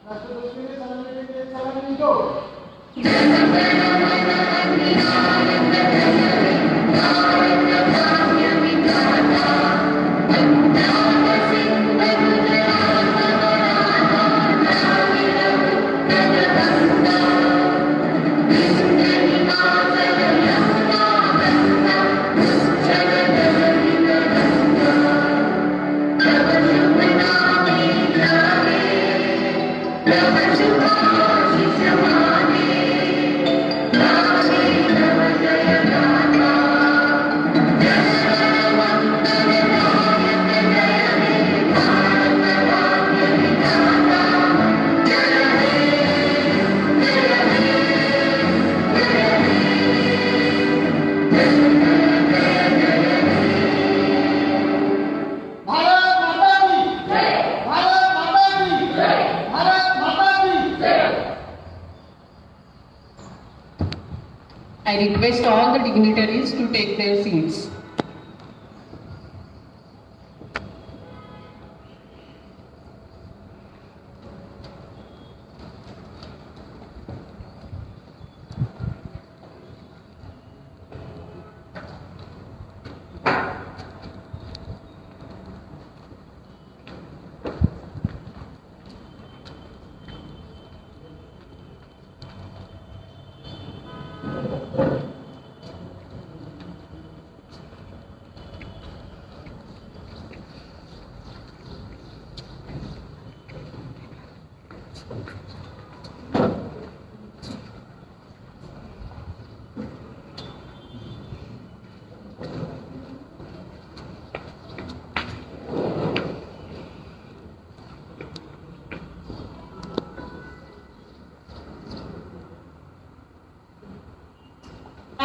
राष्ट्रध्वज सलामी दो। I request all the dignitaries to take their seats.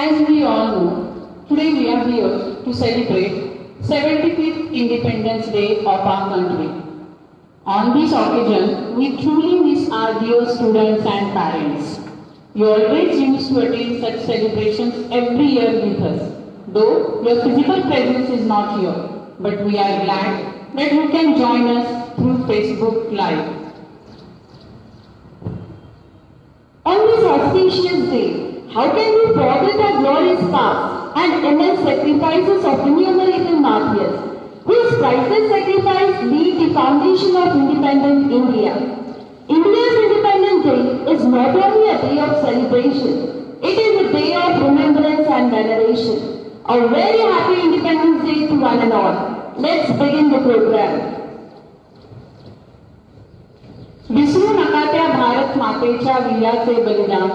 As we all know, today we are here to celebrate 75th Independence Day of our country. On this occasion, we truly miss our dear students and parents. You always used to attend such celebrations every year with us, though your physical presence is not here. But we are glad that you can join us through Facebook Live. On this auspicious day, how can we forget our glorious past and immense sacrifices of innumerable martyrs, whose priceless sacrifice laid the foundation of independent India? India's Independence Day is not only a day of celebration, it is a day of remembrance and veneration. A very happy Independence Day to one and all. Let's begin the program. विसरू नका त्या भारत मातेच्या वीराचे बलिदान,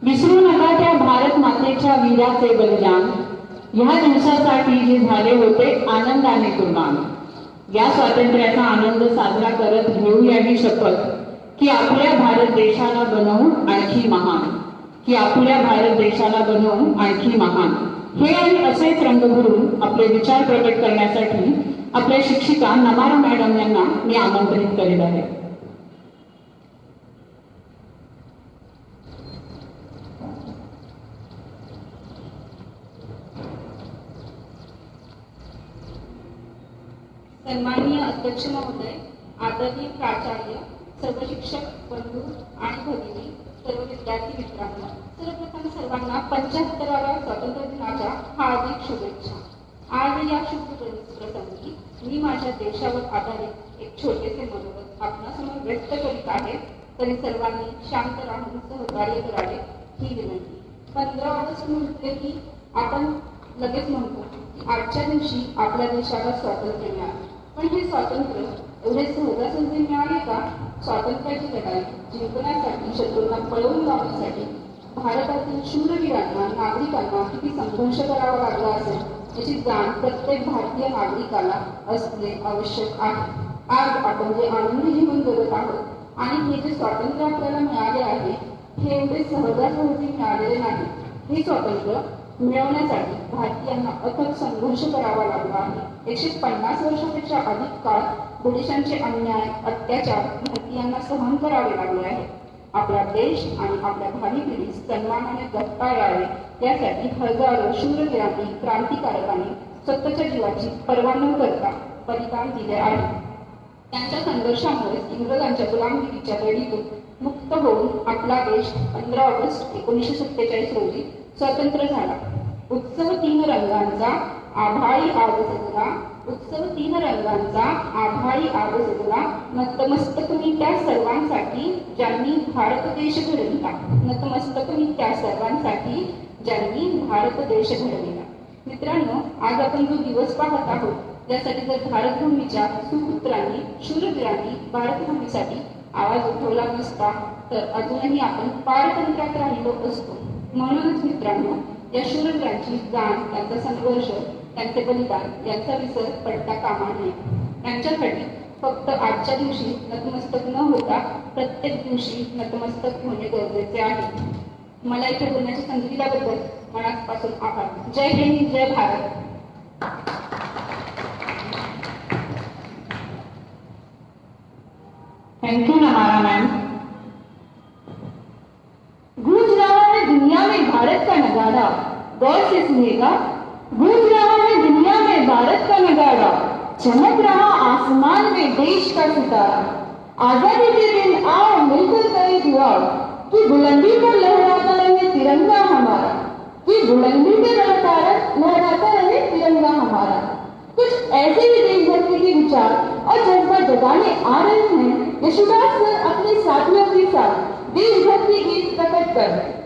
विसरू नका त्या भारत मातेच्या वीराचे बलिदान. ह्या दिवसासाठी जे झाले होते आनंदाने कुर्बान. या स्वातंत्र्याचा आनंद साजरा करत घेऊया ही शपथ की आपल्या भारत देशाला बनवू आणखी महान, की आपल्या भारत देशाला बनवू आणखी महान. हे आणि असेच रंग भरून आपले विचार प्रकट करण्यासाठी आपल्या शिक्षिका नमारा मॅडम यांना मी आमंत्रित करीत आहे. सन्माननीय अध्यक्ष महोदय, आदरणीय प्राचार्य, सर्व शिक्षक बंधू आणि भगिनी, सर्व विद्यार्थी मित्रांनो, सर्वप्रथम सर्वांना 75व्या स्वातंत्र्य दिनाच्या हार्दिक शुभेच्छा. आज या शुभ प्रसंगी मी माझ्या देशावर आधारित एक छोटेसे मनोगत आपणासमोर व्यक्त करीत आहे. तरी सर्वांनी शांत राहून सहकार्य करावे ही विनंती. 15 ऑगस्ट म्हटले की आपण लगेच म्हणतो की आजच्या दिवशी आपल्या देशाला स्वातंत्र्य मिळाले. पण हे स्वातंत्र्य एवढे सहजासहजी मिळाले का? स्वातंत्र्याची लढाई जिंकण्यासाठी, शत्रूंना पळवून लावण्यासाठी भारतातील शूरवीरांना, नागरिकांना किती संघर्ष करावा लागला असेल याची जाण प्रत्येक भारतीय नागरिकाला असणे आवश्यक आहे. आज आपण जे आनंदी जीवन जगत आहोत आणि हे जे स्वातंत्र्य आपल्याला मिळाले आहे हे एवढे सहजासहजी मिळालेले नाही. हे स्वातंत्र्य मिळवण्यासाठी भारतीयांना अथक संघर्ष करावा लागला आहे. 150 वर्षापेक्षा अधिक काळ ब्रिटिशांचे अन्याय, अत्याचार भारतीयांना सहन करावे लागले आहे. आपला देश आणि आपल्या भावी पिढीस सन्मानाने जगता यावे यासाठी हजारो शूरवीरांनी, क्रांतिकारकांनी स्वतःच्या जीवाची पर्वा न करता बलिदान दिले आहे. त्यांच्या संघर्षामुळे इंग्रजांच्या गुलामगिरीच्या बळीतून मुक्त होऊन आपला देश 15 ऑगस्ट 1947 रोजी स्वतंत्र झाला. उत्सव तीन रंगांचा आभाळी आज सजला, उत्सव तीन रंगांचा आभाळी आज सजला, नतमस्तक मी त्या सर्वांसाठी ज्यांनी भारत देश घडविला, नतमस्तक मी त्या सर्वांसाठी ज्यांनी भारत देश घडविला. मित्रांनो, आज आपण जो दिवस पाहत आहोत त्यासाठी जर भारतभूमीच्या सुपुत्रांनी शूरवीरांनी भारतभूमीसाठी आवाज उठवला नसता तर अजूनही आपण पारतंत्र्यात राहिलो असतो. म्हणूनच मित्रांनो, या शूरवीरांची जाण, त्यांचा संघर्ष, त्यांचे बलिदान यांचा विसर पडता कामा नये. त्यांच्यासाठी फक्त आजच्या दिवशी नतमस्तक न होता प्रत्येक दिवशी नतमस्तक होणे गरजेचे आहे. मला इथे बोलण्याची संधी दिल्याबद्दल मनापासून आभार. जय हिंद, जय भारत. थैंक यू नमारा मैम. गूंज रहा है दुनिया में भारत का नगाड़ा, गौर से सुनिएगा. गूंज रहा है दुनिया में भारत का नगाड़ा, चमक रहा आसमान में देश का सितारा. आजादी के दिन आओ मिलकर करें दुआ कि बुलंदी पर लहराता रहे तिरंगा हमारा, कि बुलंदी पर लहराता रहे तिरंगा हमारा. कुछ ऐसे ही देशभक्ति के विचार और जज्बा जगाने आ रहे हैं यशोदास सर अपने साथियों के साथ देशभक्ति गीत प्रकट कर रहे हैं.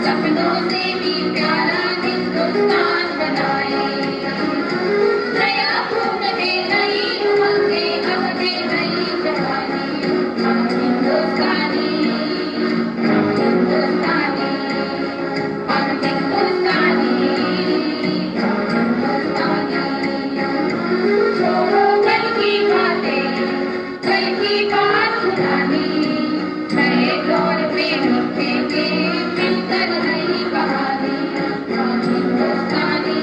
सपनों से भी प्यारा हिंदुस्तान बनाए। नया खून दे नई उमंगे हम दे नई जवानी। हम हिंदुस्तानी, हिंदुस्तानी, हम हिंदुस्तानी, हिंदुस्तानी। छोड़ो कल की बातें, कल की बात पुरानी। नए दौर पे लिखेंगे मिलकर नई कहानी। हम हिंदुस्तानी,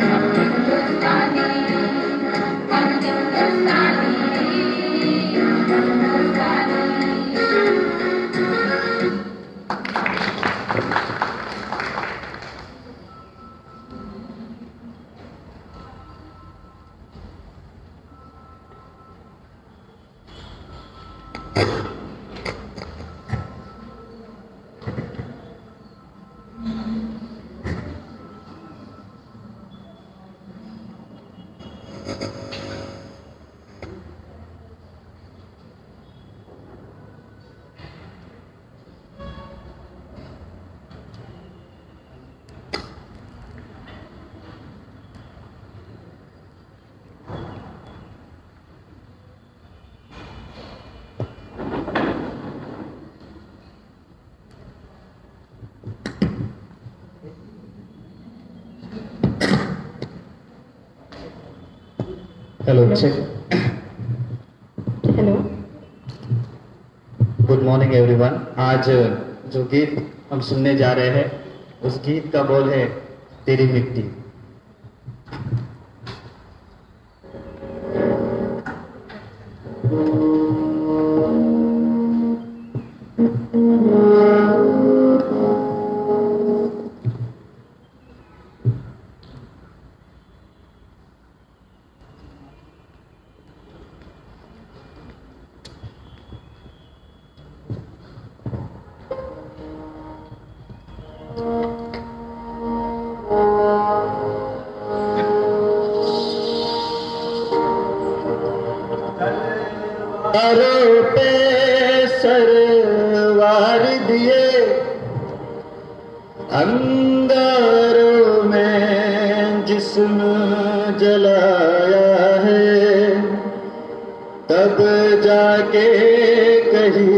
हम हिंदुस्तानी, हम हिंदुस्तानी, हिंदुस्तानी। Hello check. Hello, good morning everyone. आज जो गीत हम सुनने जा रहे हैं उस गीत का बोल है तेरी मिट्टी। तारों पे सरवार दिए अंगारों में जिस्म जलाया है, तब जाके कही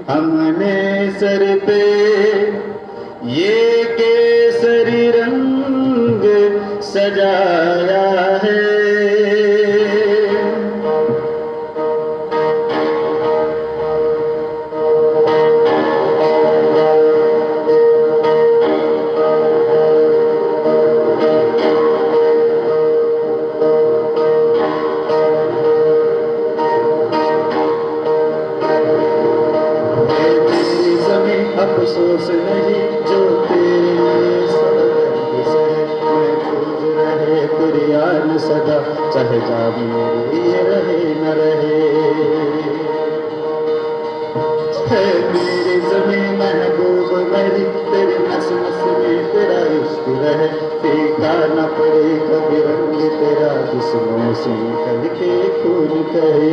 हमने सर पे ये केसरी रंग सजाया है। अफसोस नहीं जो तेरे सदर्द से महफूज रहे कुरियान सदा, चाहे जा मेरी ये रहे न रहे। है मेरी ज़मीं महबूब मेरी, तेरे नस नस में तेरा इश्क रहे। फीका न पड़े कभी रंग तेरा जिस्मों से निकल के खून कहे।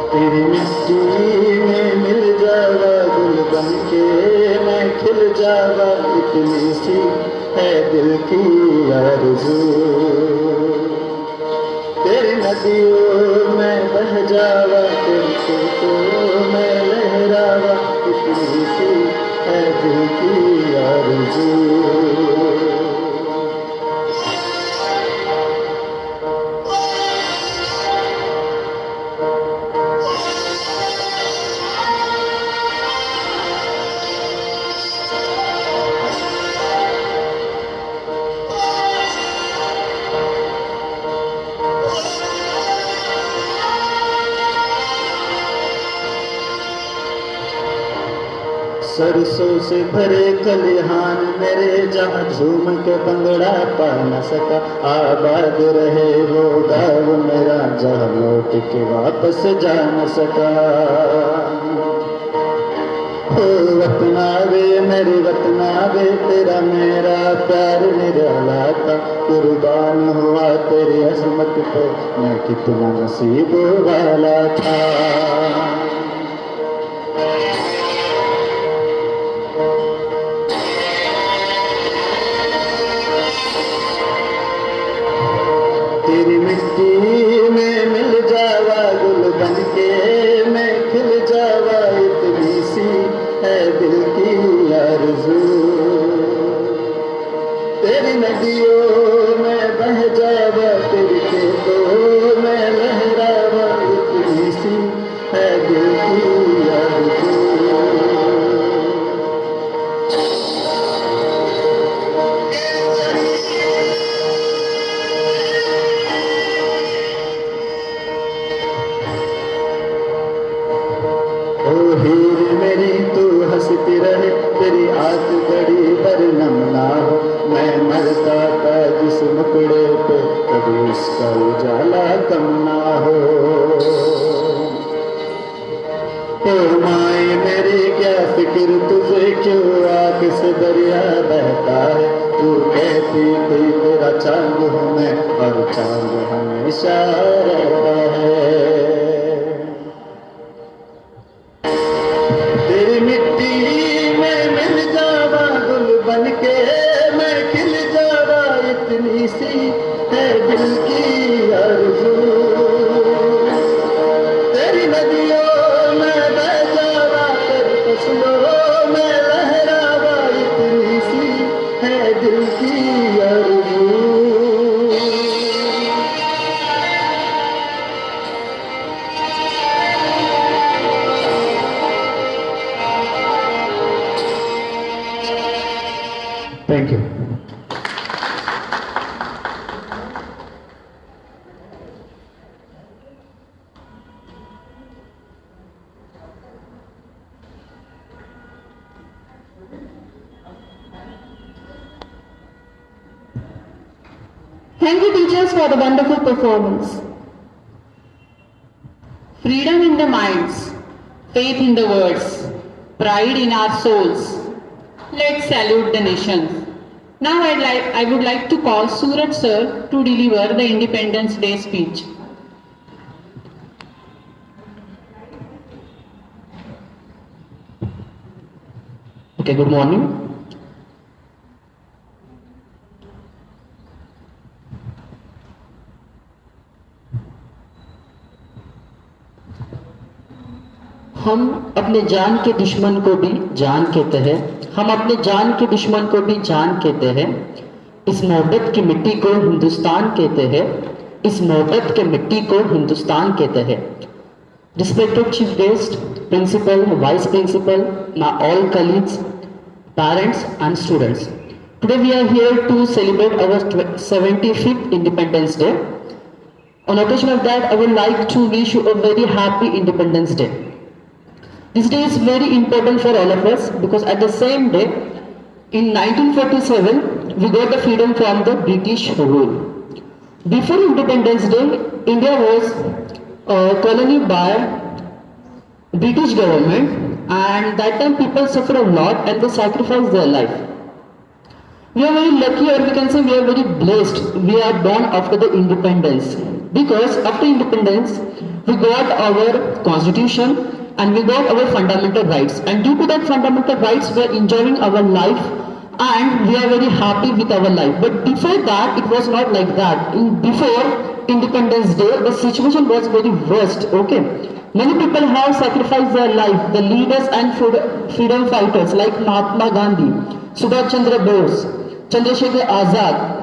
तेरी मिट्टी में मिल जावा गुल बन के मैं खिल जावा, इतनी सी है दिल की आरज़ू। तेरी नदियों में बह जावा, तेरी खेतों में लहरावा, इतनी सी है दिल की आरज़ू। सरसों से भरे खलिहान मेरे, जहाँ झूम के बंगड़ा पा न सका। आबाद रहे वो गाँव मेरा, जहाँ लौट के वापस जा न सका। ओ वतना वे मेरे वतना वे तेरा मेरा प्यार निराला था, कुर्बान हुआ तेरी अजमत पे मैं कितना नसीब वाला था। तेरी मिट्टी में मिल जावा गुल बन के मैं खिल जावा, इतनी सी है दिल की आरज़ू। तेरी नदियों में बह जावा तेरी खेतों में लहरावा, इतनी सी है दिल की आरज़ू। ओ हीर मेरी तू हंसती रहे, तेरी आंख बड़ी बरनम ना हो, मैं मरता था जिस मुकड़े पे कभी उसका उजाला कम ना हो। ओ माए मेरी क्या फिक्र तुझे क्यों आंख से दरिया बहता है, तू कहती थी तेरा चांद हूँ मैं और चांद हमेशा रहता है। तेरी मिट्टी में मिल जावा गुल बन के मैं खिल जावा, इतनी सी है दिल की आरज़ू। तेरी नदियों में बह जावा तेरी फसलों में लहरावा, इतनी सी है दिल की आरज़ू। Thank you. Thank you, teachers, for the wonderful performance. Freedom in the minds, faith in the words, pride in our souls. Let's salute the nations. Now I would like to call Suraj sir to deliver the Independence Day speech. Okay, good morning. हम अपने जान के दुश्मन को भी जान कहते हैं, हम अपने जान के दुश्मन को भी जान कहते हैं। इस मोहब्बत की मिट्टी को हिंदुस्तान कहते हैं, इस मोहब्बत के मिट्टी को हिंदुस्तान कहते हैं। Respected Chief Guest, Principal, Vice Principal, my all colleagues, parents and students. Today we are here to celebrate our 75th Independence Day. On occasion of that, I would like to wish you a very happy Independence Day. This day is very important for all of us because at the same day, in 1947, we got the freedom from the British rule. Before Independence Day, India was a colony by British government, and that time people suffered a lot and they sacrificed their life. We are very lucky, or we can say we are very blessed. We are born after the independence because after independence, we got our constitution and we got our fundamental rights, and due to that fundamental rights we are enjoying our life and we are very happy with our life. But before that it was not like that. Before Independence Day the situation was very worst. Okay, many people have sacrificed their life, the leaders and freedom fighters like Mahatma Gandhi, Subhash Chandra Bose, Chandrasekhar Azad,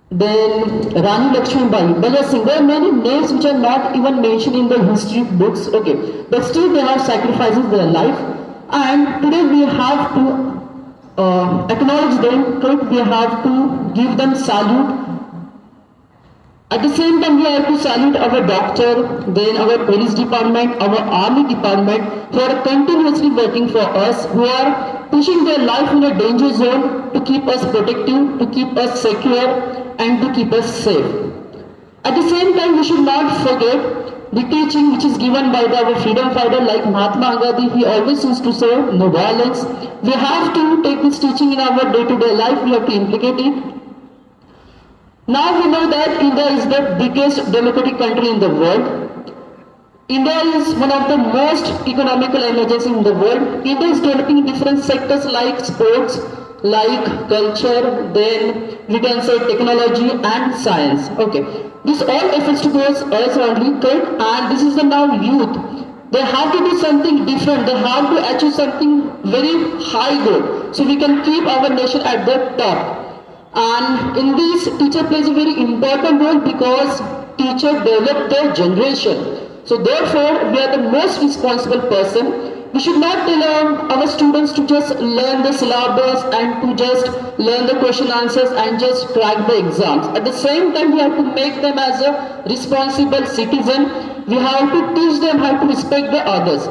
then Rani Lakshmibai, Bhagat Singh. There are many names which are not even mentioned in the history books, okay, but still they have sacrificed their life, and today we have to acknowledge them, we have to give them salute. At the same time, we have to salute our doctor, then our police department, our army department, who are continuously working for us, who are pushing their life in a danger zone to keep us protective, to keep us secure, and to keep us safe. At the same time, we should not forget the teaching which is given by our freedom fighter like Mahatma Gandhi. He always used to say no violence. We have to take this teaching in our day-to-day life. We have to implicate it. Now we know that India is the biggest democratic country in the world. India is one of the most economical emergence in the world. India is developing different sectors like sports, like culture, then we can say technology and science. Okay, this all efforts towards us only correct, and this is the now youth. They have to do something different. They have to achieve something very high goal, so we can keep our nation at the top. And in this, teacher plays a very important role because teacher develop the generation. So therefore, we are the most responsible person. We should not tell our students to just learn the syllabus and to just learn the question answers and just crack the exams. At the same time, we have to make them as a responsible citizen. We have to teach them how to respect the others.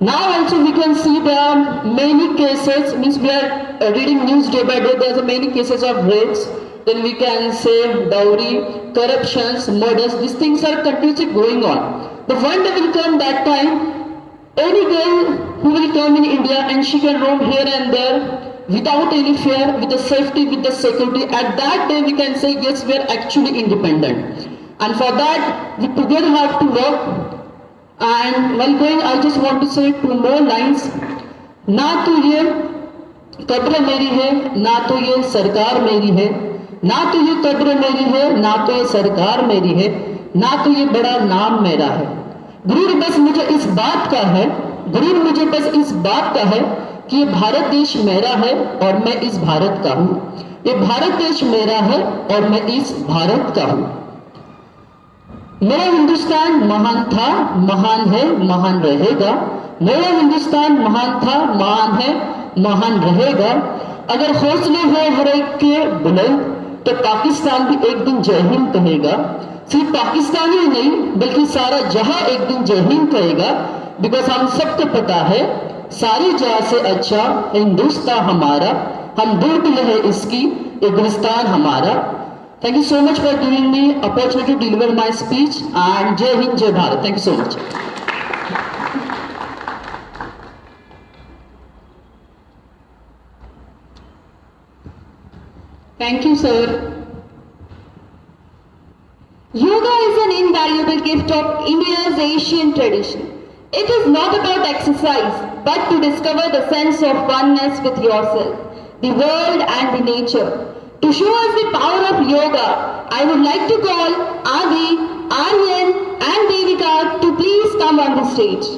Now also we can see there are many cases, means we are reading news day by day, there are many cases of rapes, then we can say dowry, corruptions, murders, these things are continuously going on. The one day will come that time, any girl who will come in India and she can roam here and there without any fear, with the safety, with the security, at that day we can say yes, we are actually independent. And for that, we together have to work. And while going, I just want to say two more lines. ना तो ये कब्र मेरी है, ना तो ये सरकार मेरी है, ना तो ये कब्र मेरी है, ना तो ये सरकार मेरी है, ना तो ये बड़ा नाम मेरा है। गुरूर बस मुझे इस बात का है, गुरूर मुझे बस इस बात का है कि ये भारत देश मेरा है और मैं इस भारत का हूँ। ये भारत देश मेरा है और मैं इस भारत का हूँ। मेरा हिंदुस्तान महान था, महान है, महान रहेगा। मेरा हिंदुस्तान महान था, महान है, महान रहेगा। अगर हौसले हो हर एक के बुलंद तो पाकिस्तान भी एक दिन जय हिंद कहेगा। सिर्फ पाकिस्तान ही नहीं बल्कि सारा जहां एक दिन जय हिंद कहेगा। बिकॉज हम सबको पता है सारी जहां से अच्छा हिंदुस्तान हमारा, हम बुलबुल है इसकी, ये गुलिस्तान हमारा। Thank you so much for giving me opportunity to deliver my speech, and Jai Hind, Jai Bharat. Thank you so much. Thank you, sir. Yoga is an invaluable gift of India's Asian tradition. It is not about exercise, but to discover the sense of oneness with yourself, the world and the nature. To show us the power of yoga, I would like to call Adi, Aryan and Devika to please come on the stage.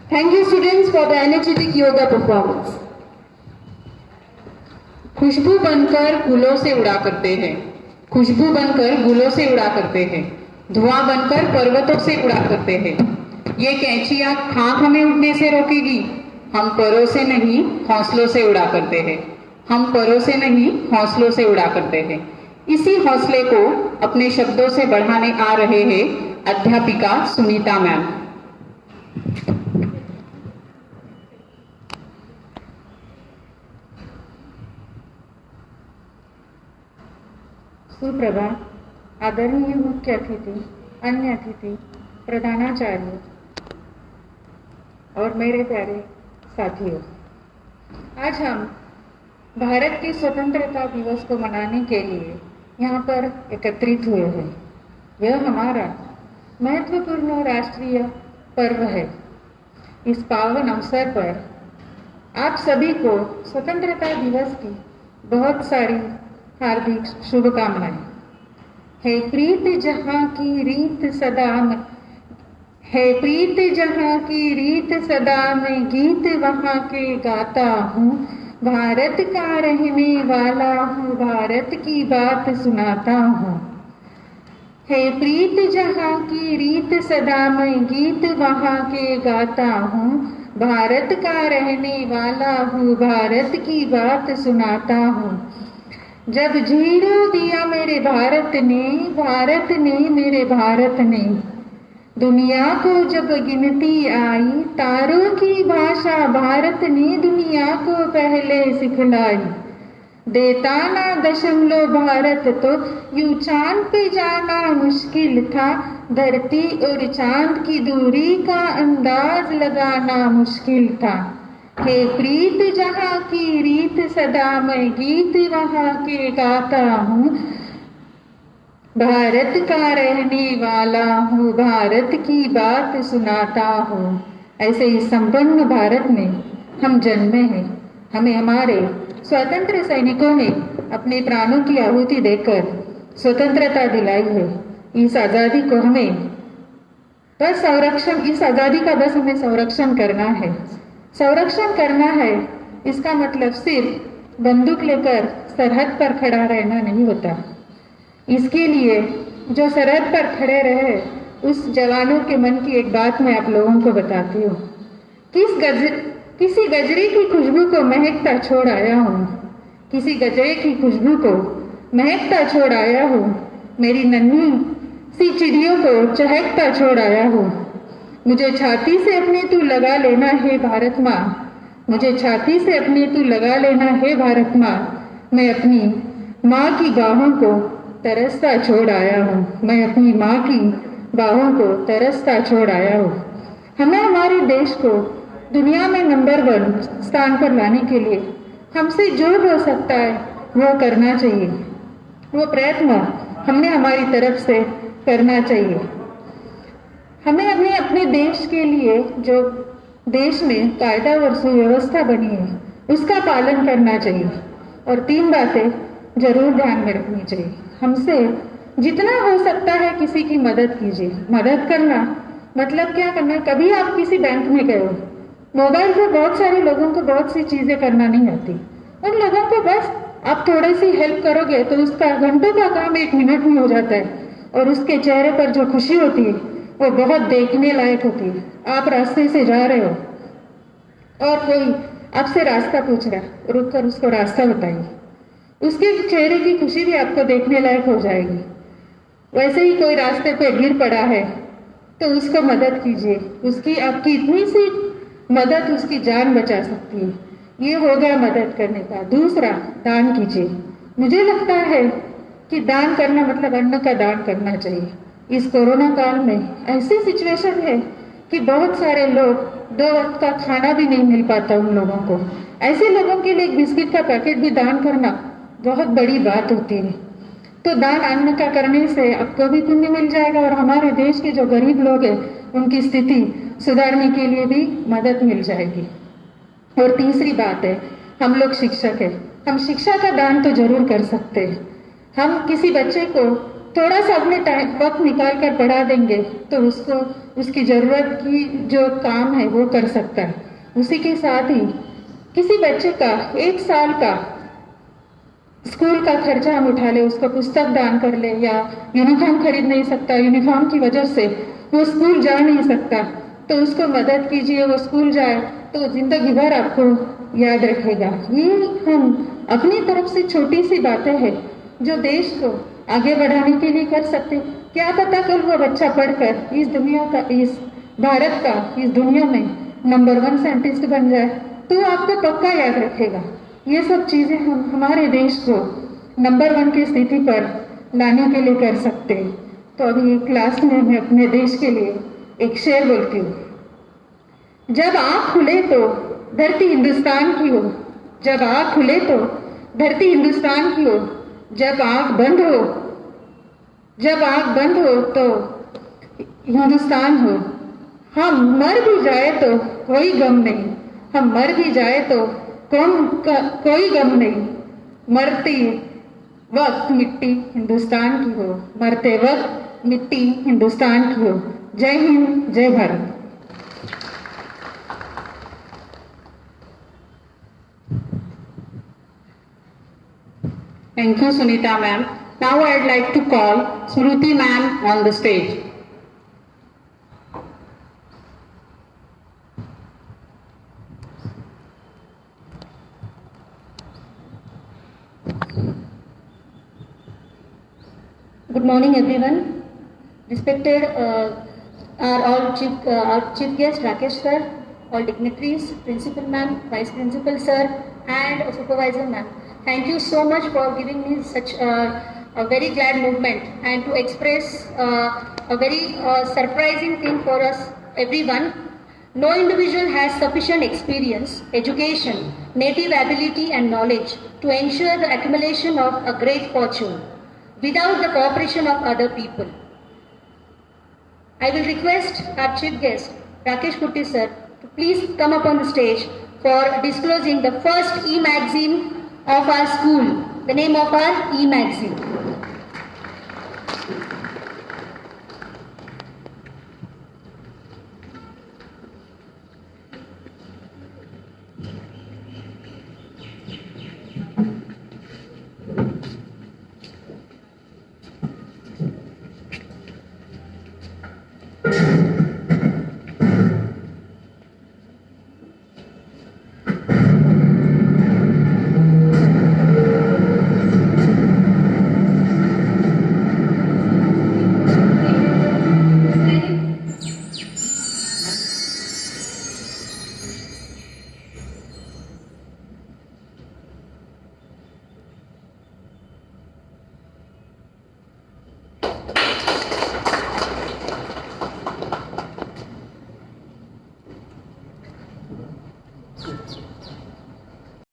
Thank you students for the energetic yoga performance. खुशबू बनकर गुलों से उड़ा करते हैं, खुशबू बनकर गुलों से उड़ा करते हैं, धुआं बनकर पर्वतों से उड़ा करते हैं। ये कैंचियां खाक हमें उड़ने से रोकेगी, हम परों से नहीं हौसलों से उड़ा करते हैं, हम परों से नहीं हौसलों से उड़ा करते हैं। इसी हौसले को अपने शब्दों से बढ़ाने आ रहे हैं अध्यापिका सुनीता मैम। सुप्रभात, आदरणीय मुख्य अतिथि, अन्य अतिथि, प्रधानाचार्य और मेरे प्यारे साथियों, आज हम भारत के स्वतंत्रता दिवस को मनाने के लिए यहाँ पर एकत्रित हुए हैं। यह हमारा महत्वपूर्ण राष्ट्रीय पर्व है। इस पावन अवसर पर आप सभी को स्वतंत्रता दिवस की बहुत सारी हार्दिक शुभकामनाएं। है प्रीत जहाँ की रीत सदा में, है प्रीत जहाँ की रीत सदा में, गीत वहाँ के गाता हूँ, भारत का रहने वाला हूँ, भारत की बात सुनाता हूँ। है प्रीत जहाँ की रीत सदा में, गीत वहाँ के गाता हूँ, भारत का रहने वाला हूँ, भारत की बात सुनाता हूँ। जब झीरो दिया मेरे भारत ने, भारत ने मेरे भारत ने, दुनिया को जब गिनती आई, तारों की भाषा भारत ने दुनिया को पहले सिखलाई। देता ना दशमलव भारत तो यूं चांद पे जाना मुश्किल था, धरती और चांद की दूरी का अंदाज लगाना मुश्किल था। हे प्रीत जहाँ की रीत सदा मैं, गीत वहाँ के गाता हूँ, भारत का रहने वाला हूँ, भारत की बात सुनाता हूँ। ऐसे ही संपन्न भारत में हम जन्मे हैं। हमें हमारे स्वतंत्र सैनिकों ने अपने प्राणों की आहुति देकर स्वतंत्रता दिलाई है। इस आज़ादी को हमें बस संरक्षण, इस आज़ादी का बस हमें संरक्षण करना है। संरक्षण करना है इसका मतलब सिर्फ बंदूक लेकर सरहद पर खड़ा रहना नहीं होता। इसके लिए जो सरहद पर खड़े रहे उस जवानों के मन की एक बात मैं आप लोगों को बताती हूँ। किसी गजरे की खुशबू को महकता छोड़ आया हूँ, किसी गजरे की खुशबू को महकता छोड़ आया हूँ, मेरी नन्ही सी चिड़ियों को चहकता छोड़ आया हूँ। मुझे छाती से अपने तू लगा लेना है भारत माँ, मुझे छाती से अपने तू लगा लेना है भारत माँ, मैं अपनी माँ की बाहों को तरसता छोड़ आया हूँ, मैं अपनी माँ की बाहों को तरसता छोड़ आया हूँ। हमें हमारे देश को दुनिया में नंबर 1 स्थान पर लाने के लिए हमसे जो हो सकता है वो करना चाहिए, वो प्रयत्न हमने हमारी तरफ से करना चाहिए। हमें अपने देश के लिए जो देश में कायदा और सुव्यवस्था बनी है उसका पालन करना चाहिए। और 3 बातें जरूर ध्यान में रखनी चाहिए। हमसे जितना हो सकता है किसी की मदद कीजिए। मदद करना मतलब क्या करना? कभी आप किसी बैंक में गए हो, मोबाइल पे बहुत सारे लोगों को बहुत सी चीजें करना नहीं आती, उन लोगों को बस आप थोड़ी सी हेल्प करोगे तो उसका घंटों का काम 1 मिनट में हो जाता है और उसके चेहरे पर जो खुशी होती है वो बहुत देखने लायक होती है। आप रास्ते से जा रहे हो और कोई आपसे रास्ता पूछ रहा है, रुक कर उसको रास्ता बताइए, उसके चेहरे की खुशी भी आपको देखने लायक हो जाएगी। वैसे ही कोई रास्ते पे गिर पड़ा है तो उसको मदद कीजिए, उसकी आपकी इतनी सी मदद उसकी जान बचा सकती है। ये हो गया मदद करने का। दूसरा, दान कीजिए। मुझे लगता है कि दान करना मतलब अन्न का दान करना चाहिए। इस कोरोना काल में ऐसी सिचुएशन है कि बहुत सारे लोग 2 वक्त का खाना भी नहीं मिल पाता उन लोगों को। ऐसे लोगों के लिए 1 बिस्किट का पैकेट भी दान करना बहुत बड़ी बात होती है। तो दान अन्न का करने से आपको भी पुण्य मिल जाएगा और हमारे देश के जो गरीब लोग हैं उनकी स्थिति सुधारने के लिए भी मदद मिल जाएगी। और तीसरी बात है, हम लोग शिक्षक हैं, हम शिक्षा का दान तो जरूर कर सकते हैं। हम किसी बच्चे को थोड़ा सा अपने टाइम वक्त निकाल कर पढ़ा देंगे तो उसको उसकी ज़रूरत की जो काम है वो कर सकता है। उसी के साथ ही किसी बच्चे का 1 साल का स्कूल का खर्चा हम उठा ले, उसको पुस्तक दान कर ले, या यूनिफॉर्म खरीद नहीं सकता, यूनिफॉर्म की वजह से वो स्कूल जा नहीं सकता, तो उसको मदद कीजिए, वो स्कूल जाए तो जिंदगी भर आपको याद रखेगा। ये हम अपनी तरफ से छोटी सी बातें हैं जो देश को आगे बढ़ाने के लिए कर सकते। क्या पता कल वो बच्चा पढ़कर इस दुनिया का, इस भारत का, इस दुनिया में नंबर 1 साइंटिस्ट बन जाए, तो आपको पक्का याद रखेगा। ये सब चीजें हम हमारे देश को नंबर 1 की स्थिति पर लाने के लिए कर सकते हैं। तो अभी क्लास में मैं अपने देश के लिए एक शेर बोलती हूँ। जब आँख खुले तो धरती हिंदुस्तान की हो, जब आँख खुले तो धरती हिंदुस्तान की हो, जब आँख बंद हो, जब आँख बंद हो तो हिंदुस्तान हो। हम मर भी जाए तो कोई गम नहीं, हम मर भी जाए तो कोई गम नहीं, मरती वक्त मिट्टी हिंदुस्तान की हो, मरते वक्त मिट्टी हिंदुस्तान की हो। जय हिंद, जय Bharat. Thank you, Sunita ma'am. Now I'd like to call Smruti ma'am on the stage. Good morning, everyone. Respected our chief guest Rakesh sir, all dignitaries, principal ma'am, vice principal sir, and supervisor ma'am. Thank you so much for giving me such a very glad movement and to express a very surprising thing for us everyone. No individual has sufficient experience, education, native ability and knowledge to ensure the accumulation of a great fortune without the cooperation of other people. I will request our chief guest, Rakesh Putty sir, to please come up on the stage for disclosing the first e-magazine of our school, the name of our e-magazine.